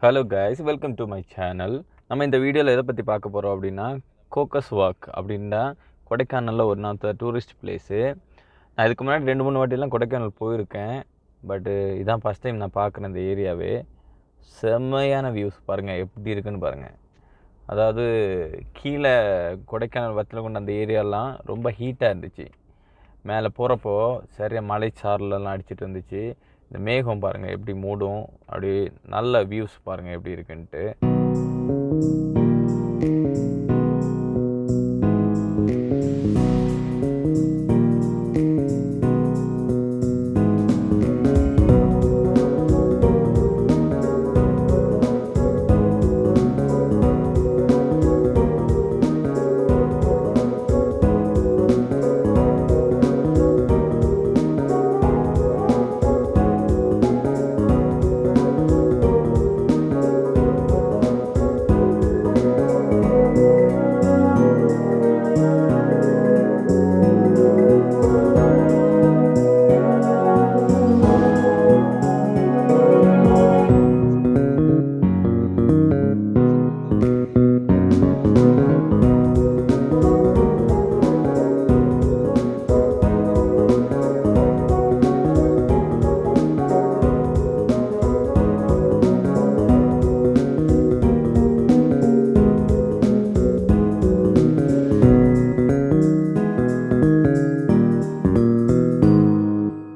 Hello guys, welcome to my channel. நம்ம இந்த வீடியோவில் எதை பற்றி பார்க்க போகிறோம் அப்படின்னா, கோக்கஸ் வாக் அப்படின்னா கொடைக்கானலில் ஒரு நாள் டூரிஸ்ட் பிளேஸு. நான் இதுக்கு முன்னாடி 2-3 வாட்டிலாம் கொடைக்கானல் போயிருக்கேன். பட்டு இதான் ஃபஸ்ட் டைம் நான் பார்க்குறேன் இந்த ஏரியாவே. செம்மையான வியூஸ் பாருங்கள், எப்படி இருக்குன்னு பாருங்கள். அதாவது கீழே கொடைக்கானல் வத்தில் கொண்ட அந்த ஏரியாலாம் ரொம்ப ஹீட்டாக இருந்துச்சு. மேலே போகிறப்போ சரியாக மலைச்சாரலெல்லாம் அடிச்சிட்டு இருந்துச்சு. இந்த மேகம் பாருங்கள் எப்படி மூடும், அப்படி நல்ல வியூஸ் பாருங்கள் எப்படி இருக்குன்ட்டு.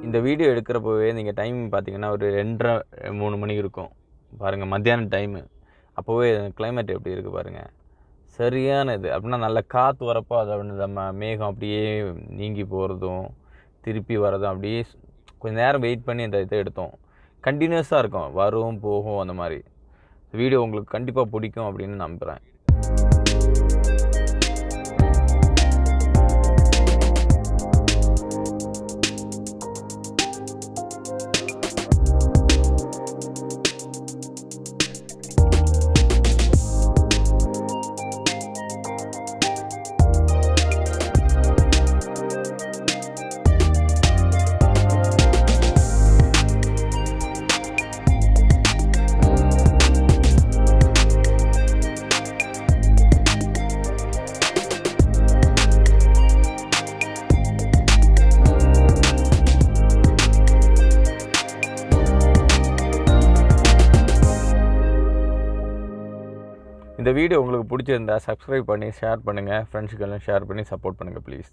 இந்த வீடியோ எடுக்கிறப்பவே நீங்கள் டைமிங் பார்த்தீங்கன்னா ஒரு 2:30-3 மணி இருக்கும் பாருங்கள், மத்தியான டைமு. அப்போவே கிளைமேட் எப்படி இருக்குது பாருங்கள், சரியான இது. அப்படின்னா நல்ல காற்று வரப்போ அதை நம்ம மேகம் அப்படியே நீங்கி போகிறதும் திருப்பி வரதும் அப்படியே கொஞ்சம் நேரம் வெயிட் பண்ணி அந்த இதை எடுத்தோம். கண்டினியூஸாக இருக்கும், வரும் போகும். அந்த மாதிரி வீடியோ உங்களுக்கு கண்டிப்பாக பிடிக்கும் அப்படின்னு நம்புகிறேன். இந்த வீடியோ உங்களுக்கு பிடிச்சிருந்தா சப்ஸ்கிரைப் பண்ணி ஷேர் பண்ணுங்கள், ஃப்ரெண்ட்ஸுக்கெல்லாம் ஷேர் பண்ணி சப்போர்ட் பண்ணுங்கள் ப்ளீஸ்.